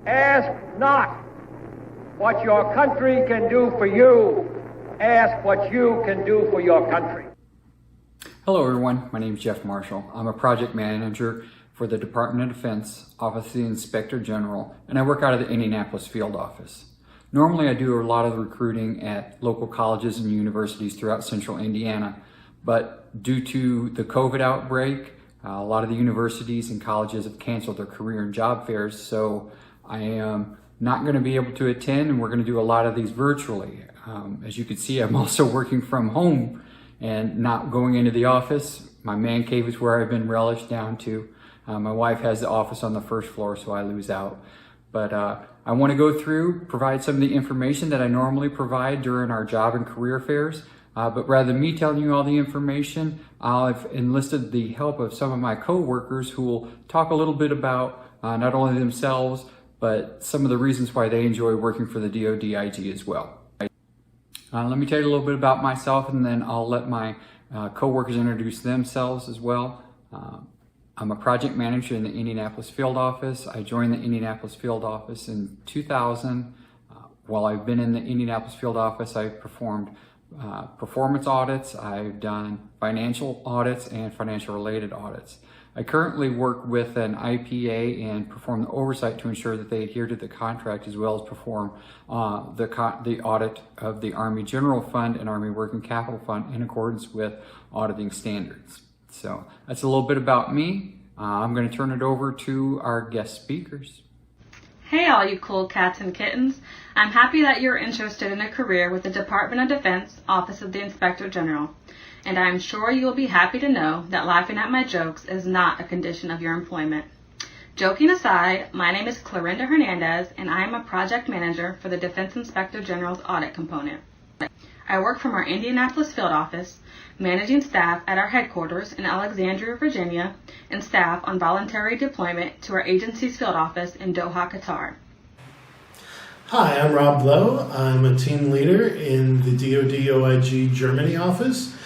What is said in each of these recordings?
Ask not what your country can do for you. Ask what you can do for your country. Hello everyone, my name is Jeff Marshall. I'm a project manager for the Department of Defense, Office of the Inspector General, and I work out of the Indianapolis field office. Normally I do a lot of the recruiting at local colleges and universities throughout central Indiana, but due to the COVID outbreak, a lot of the universities and colleges have canceled their career and job fairs, so I am not going to be able to attend, and we're going to do a lot of these virtually. As you can see, I'm also working from home and not going into the office. My man cave is where I've been relished down to. My wife has the office on the first floor, so I lose out. But I want to go through, provide some of the information that I normally provide during our job and career fairs. But rather than me telling you all the information, I've enlisted the help of some of my co-workers who will talk a little bit about not only themselves, but some of the reasons why they enjoy working for the DoD OIG as well. Let me tell you a little bit about myself, and then I'll let my co-workers introduce themselves as well. I'm a project manager in the Indianapolis field office. I joined the Indianapolis field office in 2000. While I've been in the Indianapolis field office, I've performed performance audits, I've done financial audits and financial related audits. I currently work with an IPA and perform the oversight to ensure that they adhere to the contract, as well as perform the audit of the Army General Fund and Army Working Capital Fund in accordance with auditing standards. So that's a little bit about me. I'm going to turn it over to our guest speakers. Hey all you cool cats and kittens. I'm happy that you're interested in a career with the Department of Defense, Office of the Inspector General. And I'm sure you will be happy to know that laughing at my jokes is not a condition of your employment. Joking aside, my name is Clarinda Hernandez, and I am a project manager for the Defense Inspector General's audit component. I work from our Indianapolis field office, managing staff at our headquarters in Alexandria, Virginia, and staff on voluntary deployment to our agency's field office in Doha, Qatar. Hi, I'm Rob Blow. I'm a team leader in the DoD OIG Germany office.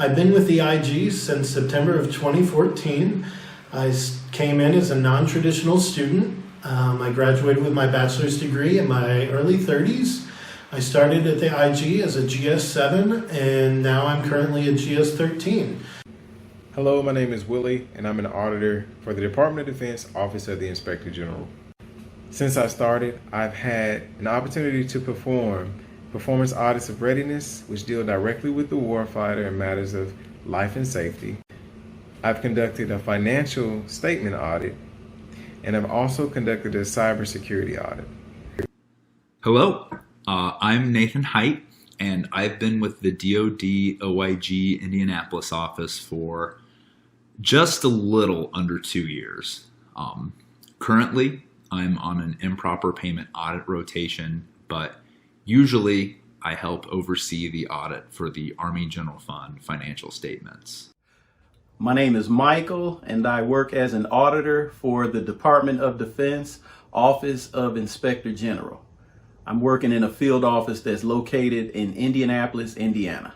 I've been with the IG since September of 2014. I came in as a non-traditional student. I graduated with my bachelor's degree in my early 30s. I started at the IG as a GS7, and now I'm currently a GS13. Hello, my name is Willie, and I'm an auditor for the Department of Defense, Office of the Inspector General. Since I started, I've had an opportunity to perform performance audits of readiness, which deal directly with the warfighter in matters of life and safety. I've conducted a financial statement audit, and I've also conducted a cybersecurity audit. Hello, I'm Nathan Height, and I've been with the DoD OIG Indianapolis office for just a little under 2 years. Currently, I'm on an improper payment audit rotation, but usually I help oversee the audit for the Army General Fund financial statements. My name is Michael, and I work as an auditor for the Department of Defense, Office of Inspector General. I'm working in a field office that's located in Indianapolis, Indiana.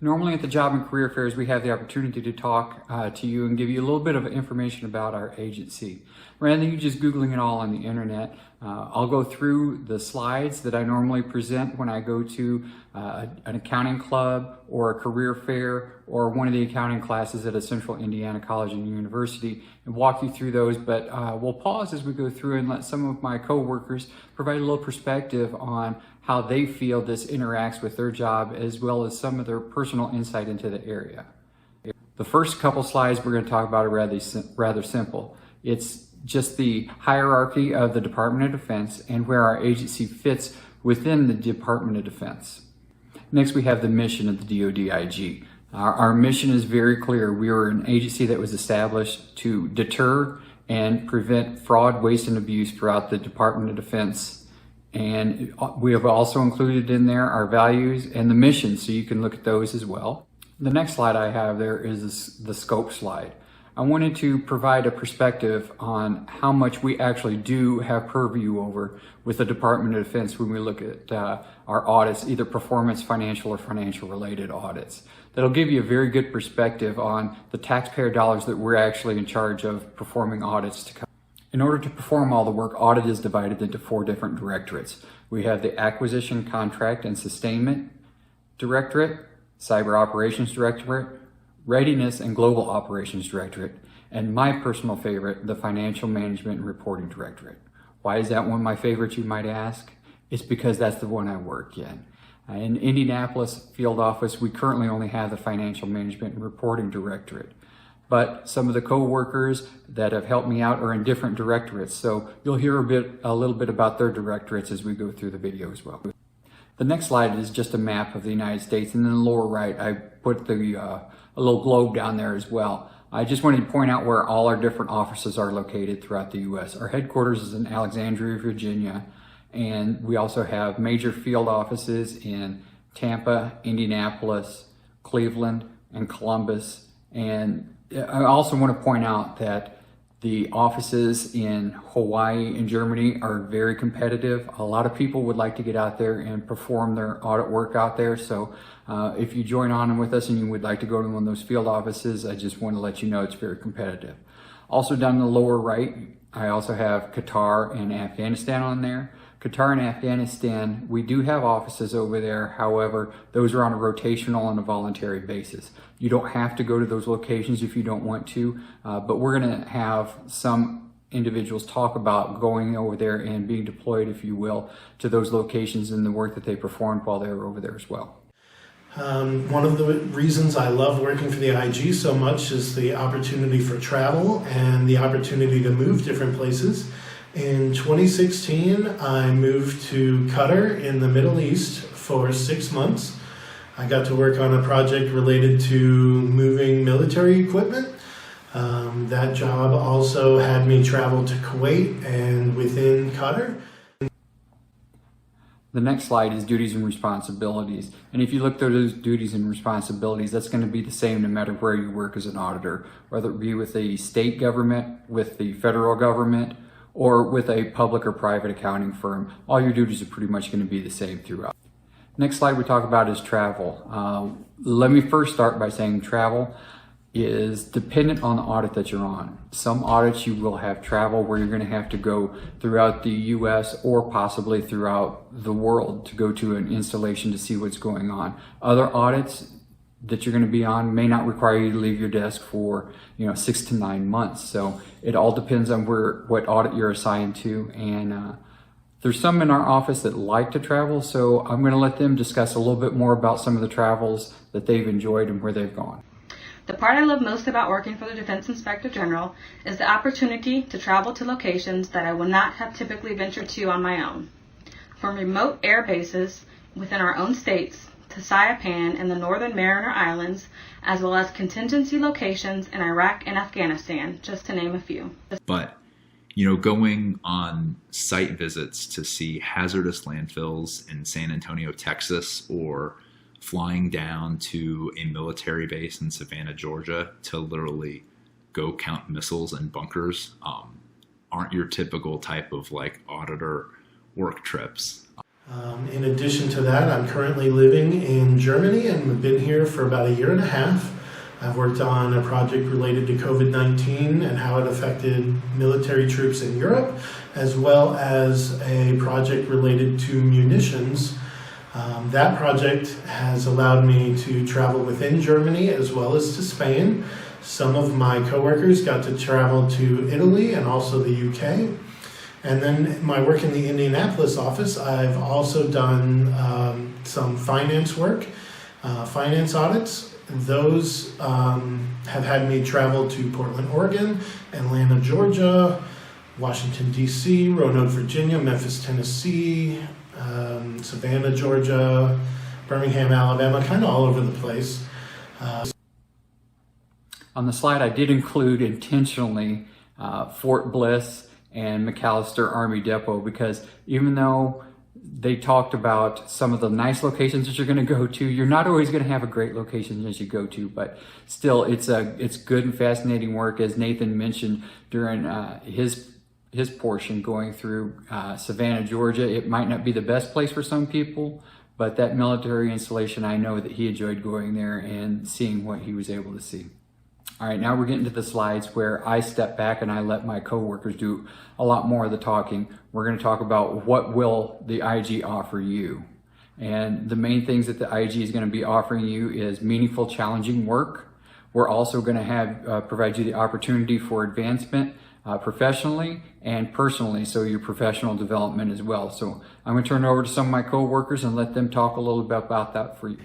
Normally at the job and career fairs, we have the opportunity to talk to you and give you a little bit of information about our agency. Rather than you just Googling it all on the internet, I'll go through the slides that I normally present when I go to an accounting club or a career fair or one of the accounting classes at a Central Indiana college and university and walk you through those. But we'll pause as we go through and let some of my co-workers provide a little perspective on how they feel this interacts with their job, as well as some of their personal insight into the area. The first couple slides we're going to talk about are rather simple. It's just the hierarchy of the Department of Defense and where our agency fits within the Department of Defense. Next, we have the mission of the DoD OIG. Our mission is very clear. We are an agency that was established to deter and prevent fraud, waste, and abuse throughout the Department of Defense. And we have also included in there our values and the mission, so you can look at those as well. The next slide I have there is the scope slide. I wanted to provide a perspective on how much we actually do have purview over with the Department of Defense when we look at our audits, either performance, financial, or financial related audits. That'll give you a very good perspective on the taxpayer dollars that we're actually in charge of performing audits to. In order to perform all the work, audit is divided into 4 different directorates. We have the Acquisition, Contract, and Sustainment Directorate, Cyber Operations Directorate, Readiness and Global Operations Directorate, and my personal favorite, the Financial Management and Reporting Directorate. Why is that one of my favorites, you might ask? It's because that's the one I work in. In Indianapolis field office, we currently only have the Financial Management and Reporting Directorate. But some of the co-workers that have helped me out are in different directorates, so you'll hear a little bit about their directorates as we go through the video as well. The next slide is just a map of the United States, and in the lower right, I put a little globe down there as well. I just wanted to point out where all our different offices are located throughout the U.S. Our headquarters is in Alexandria, Virginia, and we also have major field offices in Tampa, Indianapolis, Cleveland, and Columbus. And I also want to point out that the offices in Hawaii and Germany are very competitive. A lot of people would like to get out there and perform their audit work out there. So if you join on with us and you would like to go to one of those field offices, I just want to let you know it's very competitive. Also down in the lower right, I also have Qatar and Afghanistan on there. Qatar and Afghanistan, we do have offices over there. However, those are on a rotational and a voluntary basis. You don't have to go to those locations if you don't want to, but we're going to have some individuals talk about going over there and being deployed, if you will, to those locations and the work that they performed while they were over there as well. One of the reasons I love working for the IG so much is the opportunity for travel and the opportunity to move different places. In 2016, I moved to Qatar in the Middle East for 6 months. I got to work on a project related to moving military equipment. That job also had me travel to Kuwait and within Qatar. The next slide is duties and responsibilities. And if you look through those duties and responsibilities, that's going to be the same no matter where you work as an auditor, whether it be with the state government, with the federal government, or with a public or private accounting firm. All your duties are pretty much going to be the same throughout. Next slide we talk about is travel. Let me first start by saying travel is dependent on the audit that you're on. Some audits you will have travel where you're going to have to go throughout the US or possibly throughout the world to go to an installation to see what's going on. Other audits that you're going to be on may not require you to leave your desk for 6 to 9 months. So it all depends on what audit you're assigned to, and there's some in our office that like to travel, so I'm going to let them discuss a little bit more about some of the travels that they've enjoyed and where they've gone. The part I love most about working for the Defense Inspector General is the opportunity to travel to locations that I would not have typically ventured to on my own. From remote air bases within our own states to Saipan and the Northern Mariner Islands, as well as contingency locations in Iraq and Afghanistan, just to name a few. But, going on site visits to see hazardous landfills in San Antonio, Texas, or flying down to a military base in Savannah, Georgia to literally go count missiles and bunkers aren't your typical type of auditor work trips. In addition to that, I'm currently living in Germany and have been here for about 1.5 years. I've worked on a project related to COVID-19 and how it affected military troops in Europe, as well as a project related to munitions. That project has allowed me to travel within Germany as well as to Spain. Some of my coworkers got to travel to Italy and also the UK. And then my work in the Indianapolis office, I've also done some finance work, finance audits. Those have had me travel to Portland, Oregon, Atlanta, Georgia, Washington, D.C., Roanoke, Virginia, Memphis, Tennessee, Savannah, Georgia, Birmingham, Alabama, kind of all over the place. On the slide, I did include intentionally Fort Bliss and McAllister Army Depot, because even though they talked about some of the nice locations that you're going to go to, you're not always going to have a great location as you go to, but still it's good and fascinating work. As Nathan mentioned during his portion going through Savannah, Georgia, it might not be the best place for some people, but that military installation, I know that he enjoyed going there and seeing what he was able to see. All right, now we're getting to the slides where I step back and I let my coworkers do a lot more of the talking. We're going to talk about what will the IG offer you. And the main things that the IG is going to be offering you is meaningful, challenging work. We're also going to have provide you the opportunity for advancement professionally and personally, so your professional development as well. So I'm going to turn it over to some of my coworkers and let them talk a little bit about that for you.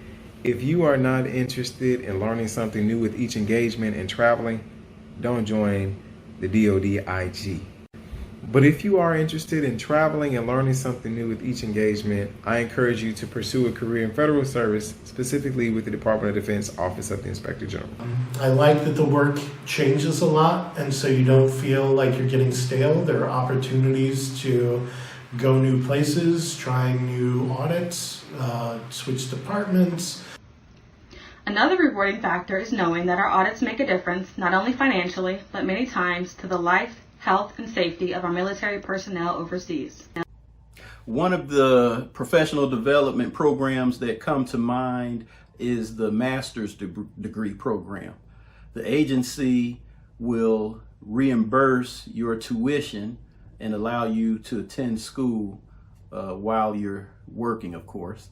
If you are not interested in learning something new with each engagement and traveling, don't join the DoD OIG. But if you are interested in traveling and learning something new with each engagement, I encourage you to pursue a career in federal service, specifically with the Department of Defense Office of the Inspector General. I like that the work changes a lot, and so you don't feel like you're getting stale. There are opportunities to go new places, trying new audits, switch departments. Another rewarding factor is knowing that our audits make a difference, not only financially, but many times to the life, health, and safety of our military personnel overseas. One of the professional development programs that come to mind is the master's degree program. The agency will reimburse your tuition and allow you to attend school while you're working, of course.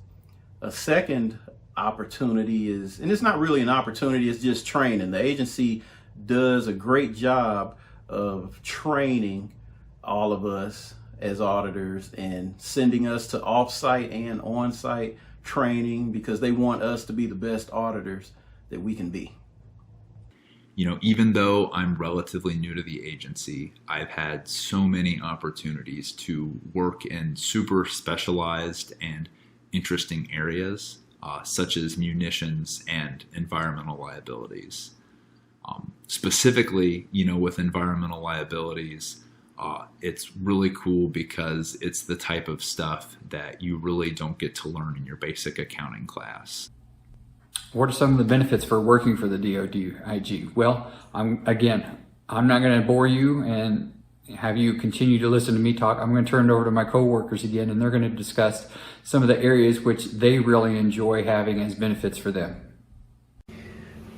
A second opportunity is, and it's not really an opportunity, it's just training. The agency does a great job of training all of us as auditors and sending us to off-site and on-site training because they want us to be the best auditors that we can be. You know, even though I'm relatively new to the agency, I've had so many opportunities to work in super specialized and interesting areas, such as munitions and environmental liabilities. Specifically, you know, with environmental liabilities, it's really cool because it's the type of stuff that you really don't get to learn in your basic accounting class. What are some of the benefits for working for the DoD IG? Well, I'm not going to bore you and have you continue to listen to me talk. I'm going to turn it over to my coworkers again, and they're going to discuss some of the areas which they really enjoy having as benefits for them.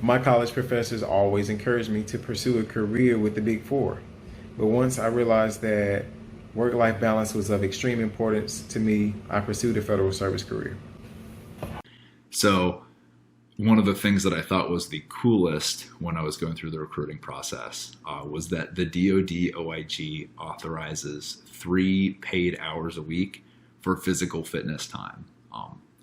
My college professors always encouraged me to pursue a career with the Big Four. But once I realized that work-life balance was of extreme importance to me, I pursued a federal service career. So one of the things that I thought was the coolest when I was going through the recruiting process was that the DoD OIG authorizes 3 paid hours a week for physical fitness time.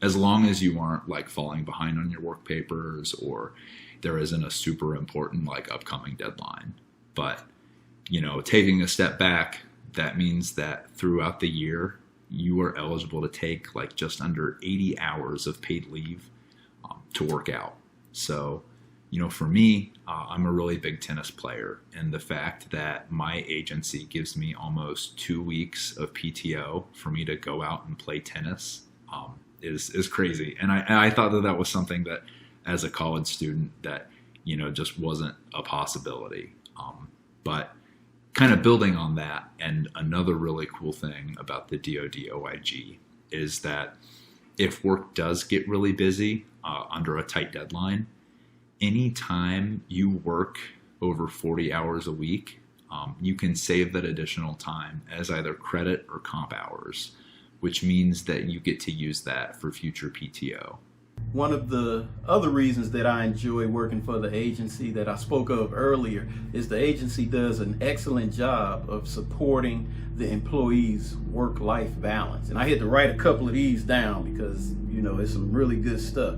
As long as you aren't like falling behind on your work papers or there isn't a super important like upcoming deadline. But, you know, taking a step back, that means that throughout the year, you are eligible to take like just under 80 hours of paid leave to work out. So, you know, for me, I'm a really big tennis player, and the fact that my agency gives me almost 2 weeks of PTO for me to go out and play tennis is crazy. And I thought that was something that as a college student that, you know, just wasn't a possibility. But kind of building on that, and another really cool thing about the DoD OIG is that if work does get really busy under a tight deadline, anytime you work over 40 hours a week, you can save that additional time as either credit or comp hours, which means that you get to use that for future PTO. One of the other reasons that I enjoy working for the agency that I spoke of earlier is the agency does an excellent job of supporting the employees' work-life balance. And I had to write a couple of these down because, you know, it's some really good stuff.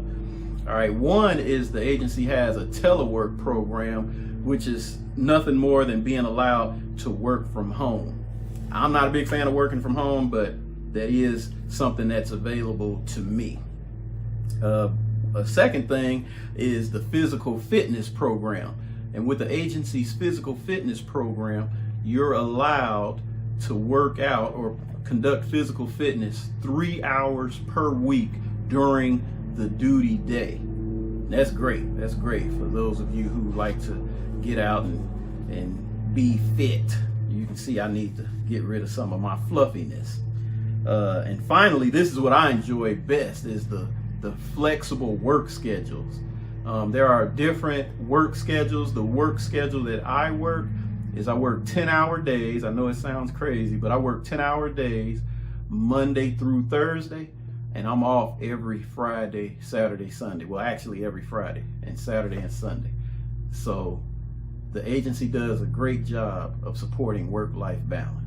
All right, one is the agency has a telework program, which is nothing more than being allowed to work from home. I'm not a big fan of working from home, but that is something that's available to me. A second thing is the physical fitness program. And with the agency's physical fitness program, you're allowed to work out or conduct physical fitness 3 hours per week during the duty day. That's great. That's great for those of you who like to get out and be fit. You can see I need to get rid of some of my fluffiness. And finally, this is what I enjoy best, is the flexible work schedules. There are different work schedules. The work schedule that I work is I work 10-hour days. I know it sounds crazy, but I work 10-hour days Monday through Thursday, and I'm off every Friday, Saturday, Sunday. Well, actually every Friday and Saturday and Sunday. So the agency does a great job of supporting work-life balance.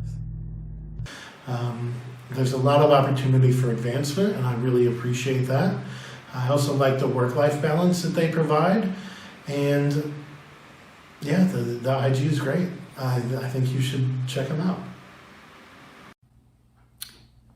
There's a lot of opportunity for advancement, and I really appreciate that. I also like the work-life balance that they provide, and yeah, the IG is great. I think you should check them out.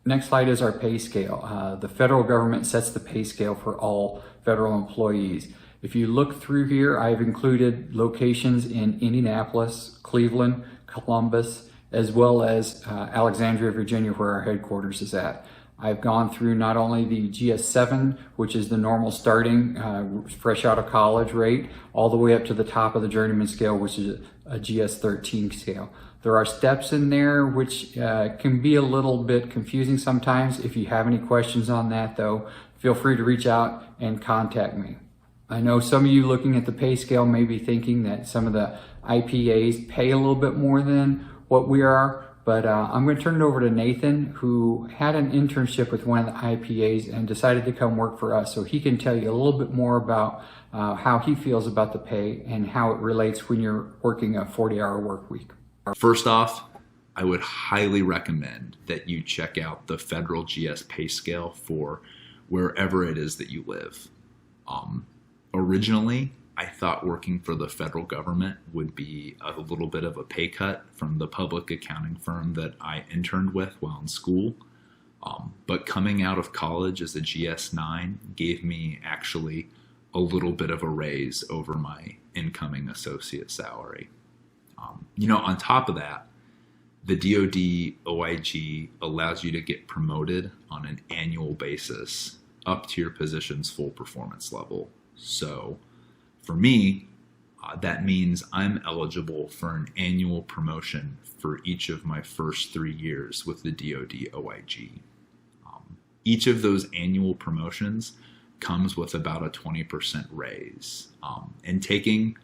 Next slide is our pay scale. The federal government sets the pay scale for all federal employees. If you look through here, I've included locations in Indianapolis, Cleveland, Columbus, as well as Alexandria, Virginia, where our headquarters is at. I've gone through not only the GS7, which is the normal starting fresh out of college rate, all the way up to the top of the journeyman scale, which is a GS13 scale. There are steps in there which can be a little bit confusing sometimes. If you have any questions on that though, feel free to reach out and contact me. I know some of you looking at the pay scale may be thinking that some of the IPAs pay a little bit more than what we are, but I'm going to turn it over to Nathan, who had an internship with one of the IPAs and decided to come work for us, so he can tell you a little bit more about how he feels about the pay and how it relates when you're working a 40-hour work week. First off, I would highly recommend that you check out the federal GS pay scale for wherever it is that you live. Originally, I thought working for the federal government would be a little bit of a pay cut from the public accounting firm that I interned with while in school. But coming out of college as a GS9 gave me actually a little bit of a raise over my incoming associate salary. On top of that, the DoD OIG allows you to get promoted on an annual basis up to your position's full performance level. So for me, that means I'm eligible for an annual promotion for each of my first 3 years with the DoD OIG. Each of those annual promotions comes with about a 20% raise. And taking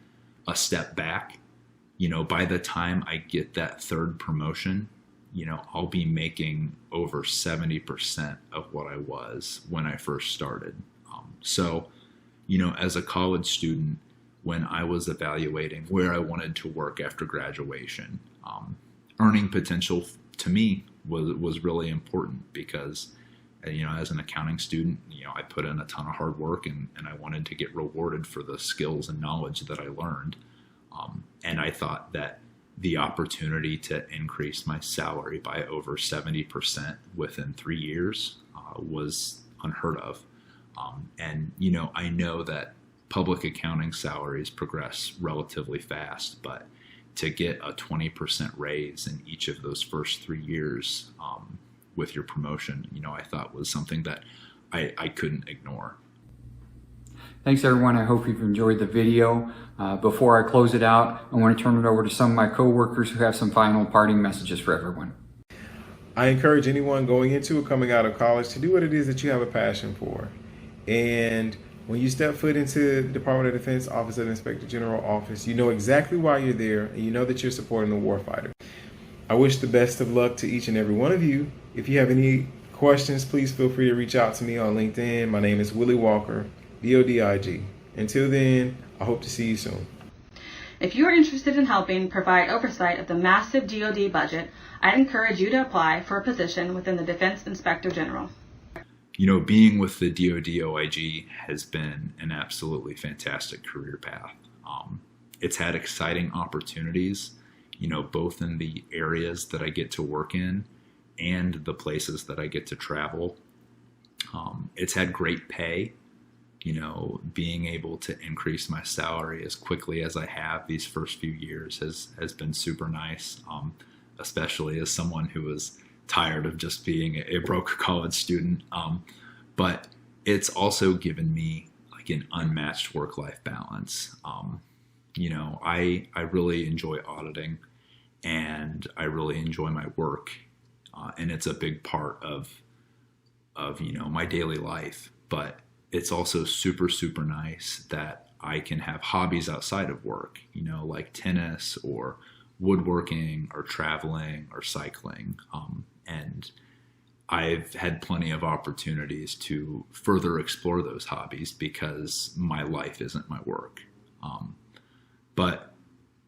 a step back, by the time I get that third promotion, I'll be making over 70% of what I was when I first started. So, as a college student, when I was evaluating where I wanted to work after graduation, earning potential to me was really important because, as an accounting student, I put in a ton of hard work and I wanted to get rewarded for the skills and knowledge that I learned. And I thought that the opportunity to increase my salary by over 70% within 3 years was unheard of. And I know that public accounting salaries progress relatively fast, but to get a 20% raise in each of those first 3 years with your promotion, I thought was something that I couldn't ignore. Thanks everyone, I hope you've enjoyed the video. Before I close it out, I want to turn it over to some of my coworkers who have some final parting messages for everyone. I encourage anyone going into or coming out of college to do what it is that you have a passion for. And when you step foot into the Department of Defense Office of the Inspector General office, you know exactly why you're there and you know that you're supporting the warfighter. I wish the best of luck to each and every one of you. If you have any questions, please feel free to reach out to me on LinkedIn. My name is Willie Walker, DoD OIG. Until then, I hope to see you soon. If you are interested in helping provide oversight of the massive DoD budget, I'd encourage you to apply for a position within the Defense Inspector General. Being with the DoD OIG has been an absolutely fantastic career path. It's had exciting opportunities, both in the areas that I get to work in and the places that I get to travel. It's had great pay. Being able to increase my salary as quickly as I have these first few years has been super nice, especially as someone who was tired of just being a broke college student. But it's also given me like an unmatched work-life balance. I really enjoy auditing and I really enjoy my work. And it's a big part of my daily life, but it's also super, super nice that I can have hobbies outside of work, like tennis or woodworking or traveling or cycling. And I've had plenty of opportunities to further explore those hobbies because my life isn't my work. But,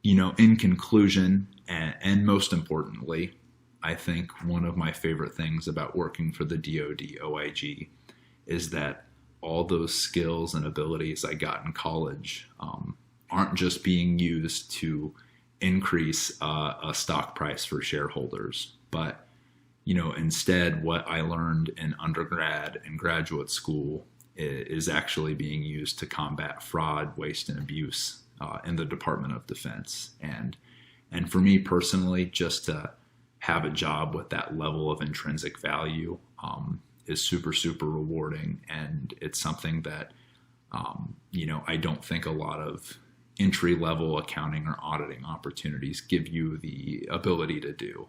in conclusion, and most importantly, I think one of my favorite things about working for the DoD OIG is that all those skills and abilities I got in college aren't just being used to increase a stock price for shareholders, but instead what I learned in undergrad and graduate school is actually being used to combat fraud, waste, and abuse in the Department of Defense. And for me personally, just to have a job with that level of intrinsic value is super, super rewarding. And it's something that, I don't think a lot of entry-level accounting or auditing opportunities give you the ability to do.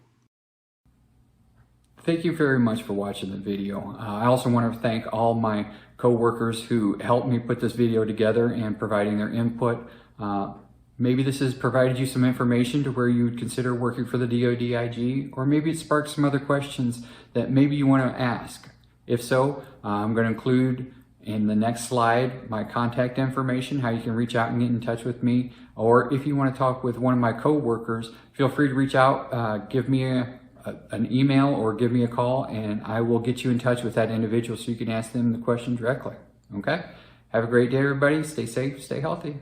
Thank you very much for watching the video. I also want to thank all my co-workers who helped me put this video together and providing their input. Maybe this has provided you some information to where you would consider working for the DoD OIG, or maybe it sparked some other questions that maybe you want to ask. If so, I'm going to include in the next slide my contact information, how you can reach out and get in touch with me. Or if you want to talk with one of my co-workers, feel free to reach out, give me an email or give me a call, and I will get you in touch with that individual so you can ask them the question directly. Okay? Have a great day, everybody. Stay safe, stay healthy.